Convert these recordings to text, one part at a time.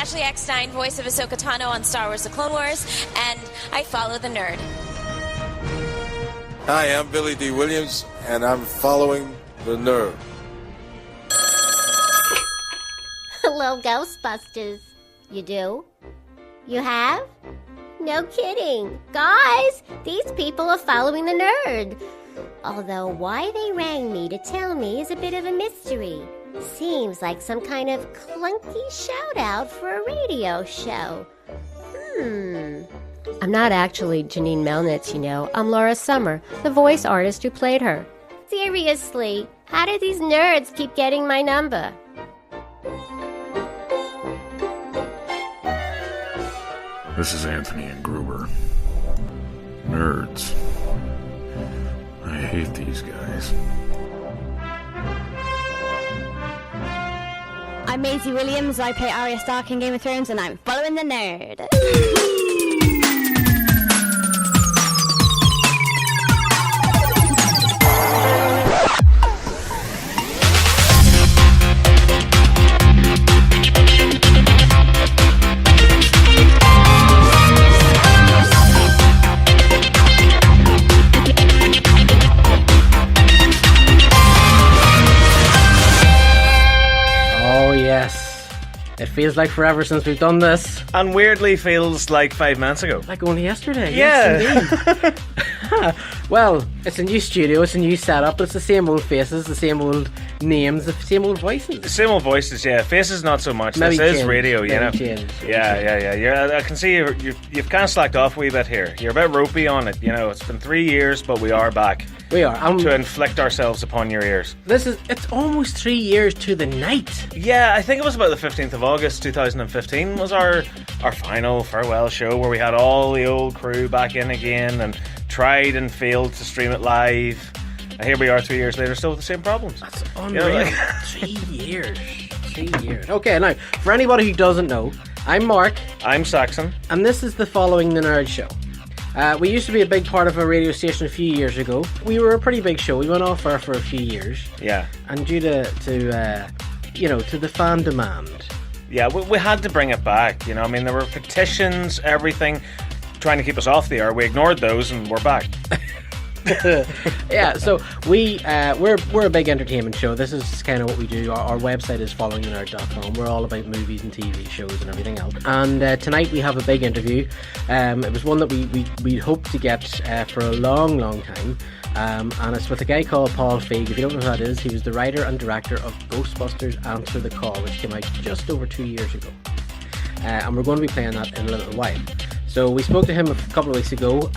Ashley Eckstein, voice of Ahsoka Tano on Star Wars The Clone Wars, and I follow the nerd. Hi, I'm Billy D. Williams, and I'm following the nerd. Hello, Ghostbusters. You do? You have? No kidding. Guys, these people are following the nerd. Although why they rang me to tell me is a bit of a mystery. Seems like some kind of clunky shout-out for a radio show. I'm not actually Janine Melnitz, you know. I'm Laura Summer, the voice artist who played her. Seriously, how did these nerds keep getting my number? This is Anthony and Gruber. Nerds. I hate these guys. I'm Maisie Williams, I play Arya Stark in Game of Thrones, and I'm following the nerd. It feels like forever since we've done this. And weirdly feels like 5 minutes ago. Like only yesterday. Yeah. Yes, indeed. Well, it's a new studio, it's a new setup, but it's the same old faces, the same old names, the same old voices. The same old voices, yeah. Faces not so much. Maybe this is radio, you know. Yeah. I can see you've kind of slacked off a wee bit here. You're a bit ropey on it, you know. It's been 3 years, but we are back. We are. To inflict ourselves upon your ears. It's almost 3 years to the night. Yeah, I think it was about the 15th of August 2015 was our final farewell show where we had all the old crew back in again and tried and failed to stream it live. And here we are 3 years later, still with the same problems. That's unreal. You know, 3 years. 3 years. Okay, now, for anybody who doesn't know, I'm Mark. I'm Saxon. And this is the Following the Nerd show. We used to be a big part of a radio station a few years ago. We were a pretty big show. We went off air for a few years. Yeah. And due to the fan demand. Yeah, we had to bring it back. You know, I mean, there were petitions, everything, trying to keep us off the air. We ignored those, and we're back. Yeah, so we're a big entertainment show. This is kind of what we do. Our website is followingthenerd.com. We're all about movies and TV shows and everything else. And tonight we have a big interview. It was one that we hoped to get for a long, long time. And it's with a guy called Paul Feig. If you don't know who that is, he was the writer and director of Ghostbusters Answer the Call, which came out just over 2 years ago. And we're going to be playing that in a little while. So we spoke to him a couple of weeks ago.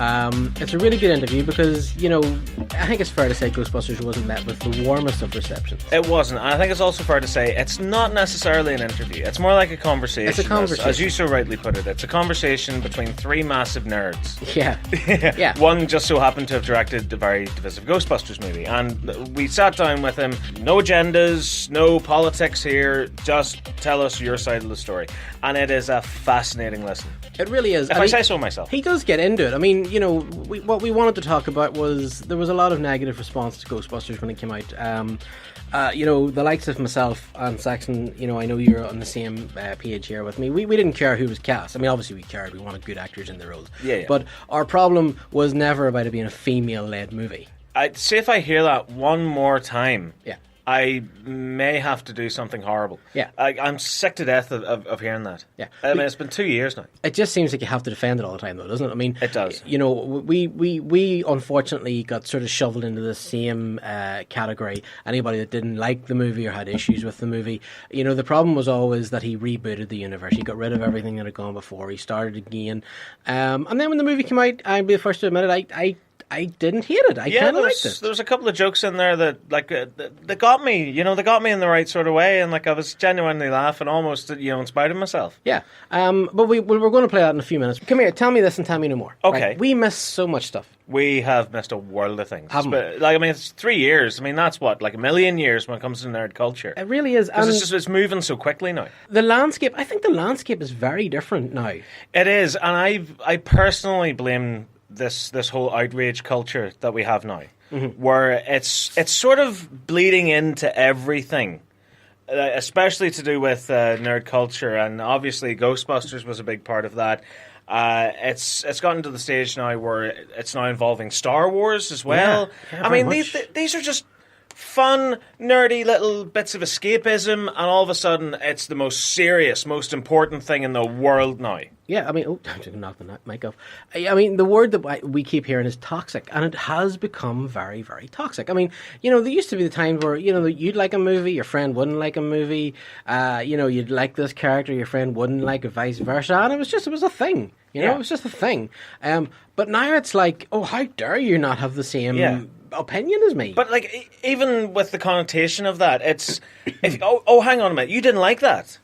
It's a really good interview because, you know, I think it's fair to say Ghostbusters wasn't met with the warmest of receptions. It wasn't. And I think it's also fair to say it's not necessarily an interview. It's more like a conversation. It's a conversation. As you so rightly put it. It's a conversation between three massive nerds. Yeah. Yeah. One just so happened to have directed the very divisive Ghostbusters movie. And we sat down with him. No agendas, no politics here. Just tell us your side of the story. And it is a fascinating listen. It really is. If I say so myself. He does get into it. I mean, you know, what we wanted to talk about was there was a lot of negative response to Ghostbusters when it came out. You know, the likes of myself and Saxon, you know, I know you're on the same page here with me. We didn't care who was cast. I mean, obviously we cared. We wanted good actors in the roles. Yeah. But our problem was never about it being a female-led movie. I'd say if I hear that one more time... Yeah. I may have to do something horrible. Yeah. I'm sick to death of hearing that. Yeah. I mean, it's been 2 years now. It just seems like you have to defend it all the time, though, doesn't it? I mean, it does. You know, we unfortunately got sort of shoveled into the same category. Anybody that didn't like the movie or had issues with the movie, you know, the problem was always that he rebooted the universe. He got rid of everything that had gone before. He started again. And then when the movie came out, I'll be the first to admit it, I didn't hate it. I kind of liked it. There was a couple of jokes in there that, like, that got me. You know, they got me in the right sort of way, and like I was genuinely laughing, almost, you know, in spite of myself. Yeah. But we're going to play that in a few minutes. Come here, tell me this and tell me no more. Okay. Right? We missed so much stuff. We have missed a world of things. Haven't we? Like, I mean, it's 3 years. I mean, that's what, like a million years when it comes to nerd culture. It really is. Because it's moving so quickly now. The landscape, I think the landscape is very different now. It is, and I personally blame this whole outrage culture that we have now, where it's sort of bleeding into everything, especially to do with nerd culture, and obviously Ghostbusters was a big part of that. It's gotten to the stage now where it's now involving Star Wars as well. Yeah, I mean, very much. these are just fun, nerdy little bits of escapism, and all of a sudden it's the most serious, most important thing in the world now. Yeah, I mean, I'm knock the mic off. I mean, the word that we keep hearing is toxic, and it has become very, very toxic. I mean, there used to be the times where, you'd like a movie, your friend wouldn't like a movie, you'd like this character, your friend wouldn't like it, vice versa, and it was a thing. It was just a thing. But now it's like, oh, how dare you not have the same opinion as me? But, like, even with the connotation of that, it's... hang on a minute, you didn't like that?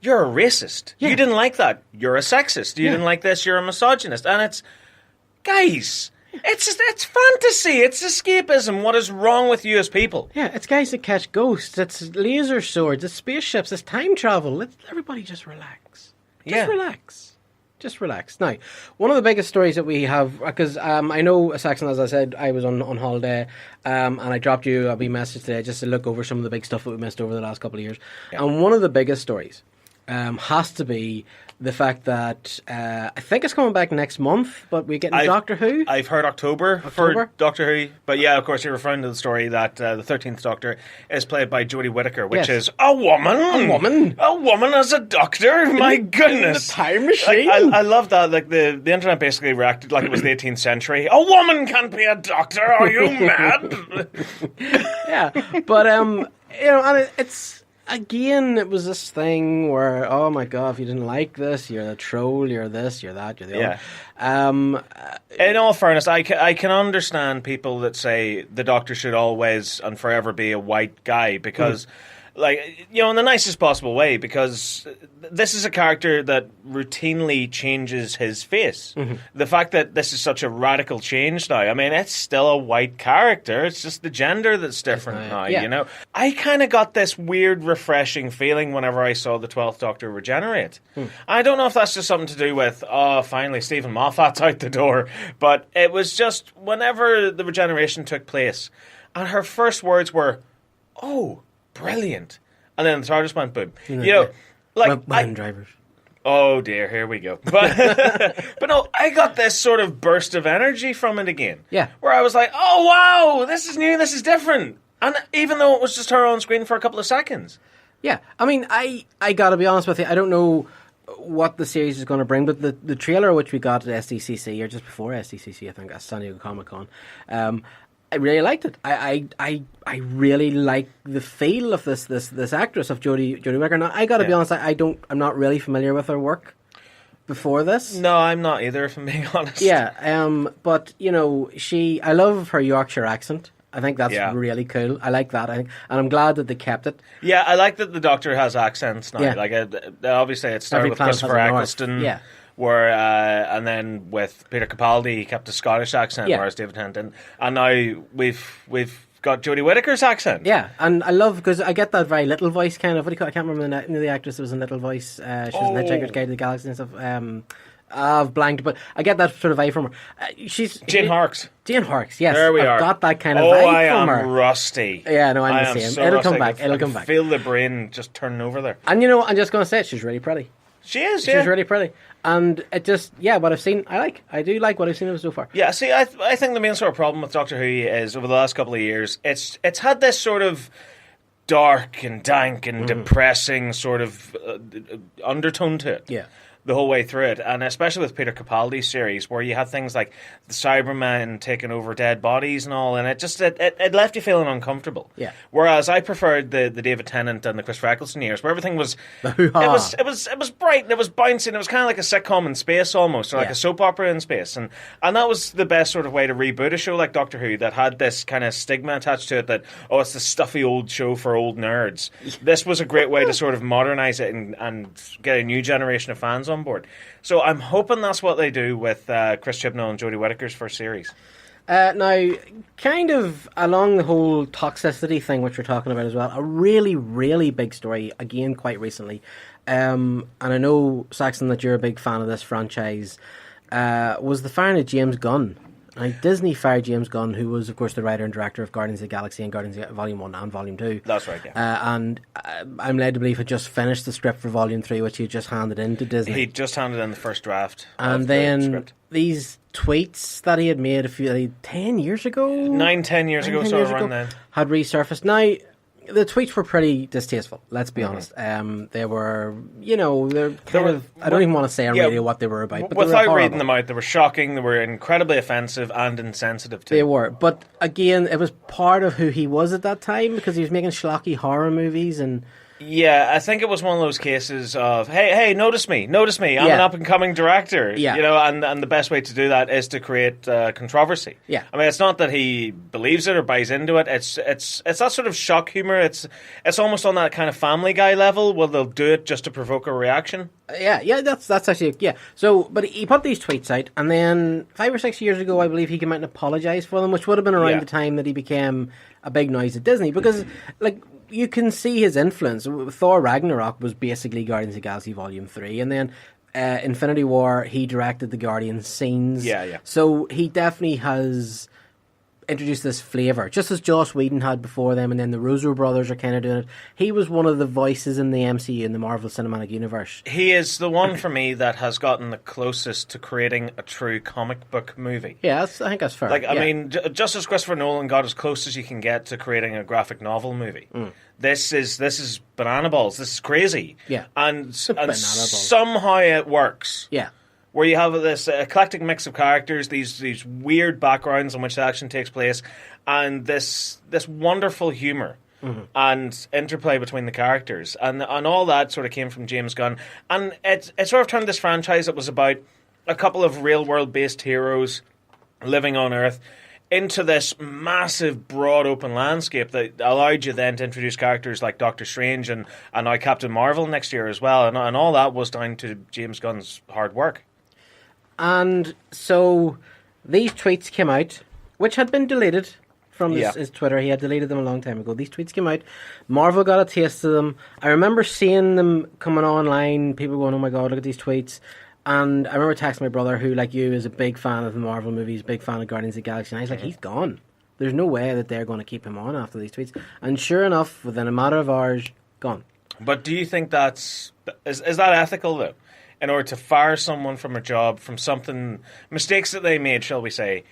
You're a racist. Yeah. You didn't like that? You're a sexist. You didn't like this? You're a misogynist. And it's... Guys, it's fantasy. It's escapism. What is wrong with you as people? Yeah, it's guys that catch ghosts. It's laser swords. It's spaceships. It's time travel. Everybody just relax. Just relax. Now, one of the biggest stories that we have, because I know, Saxon, as I said, I was on holiday, and I dropped you a wee message today just to look over some of the big stuff that we missed over the last couple of years. Yeah. And one of the biggest stories has to be the fact that I think it's coming back next month, but we're getting Doctor Who. I've heard October for Doctor Who. But yeah, of course, you're referring to the story that the 13th Doctor is played by Jodie Whittaker, which is a woman. A woman as a doctor? My goodness. In the time machine. I love that. Like, the internet basically reacted like it was the 18th century. A woman can't be a doctor. Are you mad? Yeah. But, and it's... Again, it was this thing where, oh my god, if you didn't like this, you're a troll, you're this, you're that, you're the other. In all fairness, I can understand people that say the Doctor should always and forever be a white guy because... Like, in the nicest possible way, because this is a character that routinely changes his face. Mm-hmm. The fact that this is such a radical change now, I mean, it's still a white character. It's just the gender that's different now, I kind of got this weird, refreshing feeling whenever I saw the 12th Doctor regenerate. I don't know if that's just something to do with, finally, Stephen Moffat's out the door, but it was just whenever the regeneration took place, and her first words were, oh, brilliant. And then the TARDIS went boom. Women drivers. Oh dear, here we go. But no, I got this sort of burst of energy from it again. Yeah. Where I was like, oh wow, this is new, this is different. And even though it was just her on screen for a couple of seconds. Yeah. I mean, I gotta be honest with you, I don't know what the series is going to bring, but the trailer which we got at SDCC, or just before SDCC, I think, at San Diego Comic-Con, I really liked it. I really like the feel of this actress of Jodie Whittaker. Now, I got to be honest, I'm not really familiar with her work before this. No, I'm not either, if I'm being honest. Yeah, but I love her Yorkshire accent. I think that's really cool. I like that. And I'm glad that they kept it. Yeah, I like that the Doctor has accents now. Yeah. Like, obviously, it started with Christopher Eccleston. Yeah. Where and then with Peter Capaldi, he kept a Scottish accent, whereas David Tennant didn't. And now we've got Jodie Whittaker's accent. Yeah, and I love, because I get that very little voice kind of. What do you call it? I can't remember the name of the actress that was in Little Voice. She was in Hitchhiker's Guide to the Galaxy and stuff. I've blanked, but I get that sort of vibe from her. She's Jane Harkes. Jane Harkes, yes. There we are. I've got that kind of vibe from her. I am rusty. Yeah, no, I'm the same. So It'll come back. It'll come back. Feel the brain just turning over there. And I'm just going to say it. She's really pretty. She is, She's really pretty. And it just, what I've seen, I like. I do like what I've seen of it so far. Yeah, see, I think the main sort of problem with Doctor Who is, over the last couple of years, it's had this sort of dark and dank and depressing sort of undertone to it. Yeah. The whole way through it, and especially with Peter Capaldi's series, where you had things like the SpiderMan taking over dead bodies and all, and it left you feeling uncomfortable. Yeah. Whereas I preferred the David Tennant and the Christopher Eccleston years, where everything was it was bright and it was bouncing. It was kind of like a sitcom in space almost, or like a soap opera in space, and that was the best sort of way to reboot a show like Doctor Who that had this kind of stigma attached to it that it's the stuffy old show for old nerds. This was a great way to sort of modernize it and get a new generation of fans on board. So I'm hoping that's what they do with Chris Chibnall and Jodie Whittaker's first series. Now, kind of along the whole toxicity thing, which we're talking about as well, a really, really big story, again, quite recently. And I know, Saxon, that you're a big fan of this franchise, was the firing of James Gunn Disney fired James Gunn, who was, of course, the writer and director of Guardians of the Galaxy and Guardians of Volume 1 and Volume 2. That's right, yeah. And I'm led to believe had just finished the script for Volume 3, which he had just handed in to Disney. He just handed in the first draft and of then the script. These tweets that he had made 10 years ago? 10 years ago, so around then. Had resurfaced. Now, the tweets were pretty distasteful, let's be honest. They were, they're I don't even want to say on radio what they were about. But without reading them out, they were shocking, they were incredibly offensive and insensitive too. They were. But again, it was part of who he was at that time, because he was making schlocky horror movies and... Yeah, I think it was one of those cases of, hey, notice me, I'm an up-and-coming director, and the best way to do that is to create controversy. Yeah. I mean, it's not that he believes it or buys into it, it's that sort of shock humour, it's almost on that kind of Family Guy level, where they'll do it just to provoke a reaction. Yeah, that's actually, yeah. So, but he put these tweets out, and then 5 or 6 years ago, I believe he came out and apologised for them, which would have been around the time that he became a big noise at Disney, because, you can see his influence. Thor Ragnarok was basically Guardians of the Galaxy Volume 3, and then Infinity War, he directed the Guardians scenes. Yeah. So he definitely has introduced this flavour, just as Joss Whedon had before them, and then the Russo brothers are kind of doing it. He was one of the voices in the MCU, in the Marvel Cinematic Universe. He is the one for me that has gotten the closest to creating a true comic book movie. Yeah, I think that's fair. I mean, just as Christopher Nolan got as close as you can get to creating a graphic novel movie. This is banana balls. This is crazy. Yeah. And somehow it works. Yeah. Where you have this eclectic mix of characters, these weird backgrounds in which the action takes place, and this wonderful humour and interplay between the characters, and all that sort of came from James Gunn, and it sort of turned this franchise that was about a couple of real world based heroes living on Earth into this massive, broad, open landscape that allowed you then to introduce characters like Doctor Strange and now Captain Marvel next year as well, and all that was down to James Gunn's hard work. And so these tweets came out, which had been deleted from his Twitter. He had deleted them a long time ago. These tweets came out. Marvel got a taste of them. I remember seeing them coming online, people going, oh my God, look at these tweets. And I remember texting my brother, who, like you, is a big fan of the Marvel movies, big fan of Guardians of the Galaxy. And I was like, he's gone. There's no way that they're going to keep him on after these tweets. And sure enough, within a matter of hours, gone. But do you think is that ethical, though? In order to fire someone from a job, from mistakes that they made, shall we say,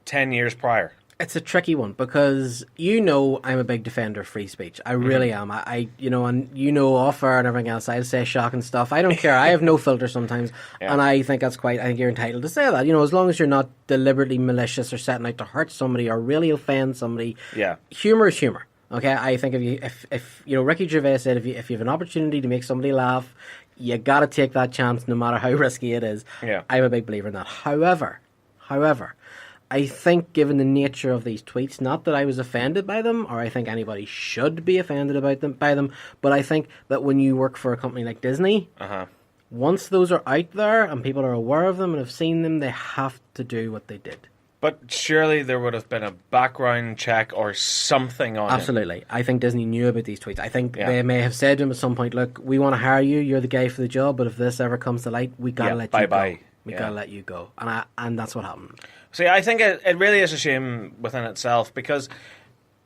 10 years prior? It's a tricky one, because I'm a big defender of free speech. I really am. I and off air and everything else, I'll say shocking stuff. I don't care. I have no filter sometimes, and I think I think you're entitled to say that. As long as you're not deliberately malicious or setting out to hurt somebody or really offend somebody. Yeah. Humor is humor. Okay, I think if Ricky Gervais said if you have an opportunity to make somebody laugh, you got to take that chance, no matter how risky it is. Yeah. I'm a big believer in that. However, I think, given the nature of these tweets, not that I was offended by them, or I think anybody should be offended by them, but I think that when you work for a company like Disney, once those are out there and people are aware of them and have seen them, they have to do what they did. But surely there would have been a background check or something on it. Absolutely. I think Disney knew about these tweets. I think they may have said to him at some point, look, we want to hire you, you're the guy for the job, but if this ever comes to light, we got to let you go. We got to let you go. And that's what happened. See, I think it really is a shame within itself, because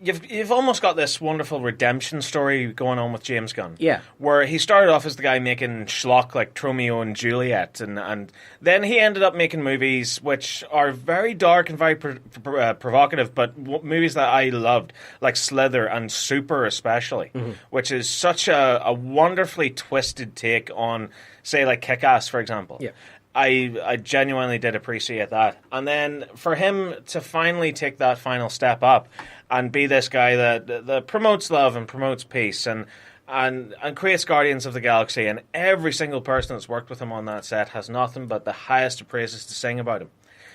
you've almost got this wonderful redemption story going on with James Gunn. Yeah. Where he started off as the guy making schlock like Romeo and Juliet, and then he ended up making movies which are very dark and very provocative, but movies that I loved, like Slither and Super especially, which is such a wonderfully twisted take on, say, like Kick-Ass, for example. Yeah. I genuinely did appreciate that. And then for him to finally take that final step up and be this guy that promotes love and promotes peace and creates Guardians of the Galaxy, and every single person that's worked with him on that set has nothing but the highest of praises to sing about him.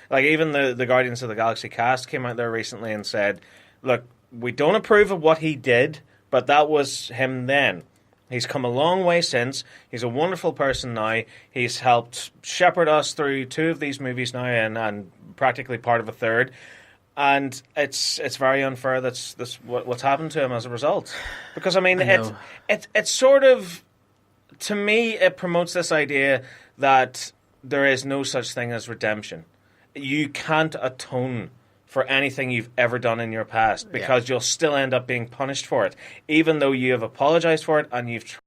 Like, even the Guardians of the Galaxy cast came out there recently and said, look, we don't approve of what he did, but that was him then. He's come a long way since. He's a wonderful person now. He's helped shepherd us through 2 of these movies now, and practically part of a 3rd. And it's very unfair that's what's happened to him as a result. Because, I mean, it's sort of, to me, it promotes this idea that there is no such thing as redemption. you can't atone for anything you've ever done in your past because you'll still end up being punished for it, even though you have apologized for it and you've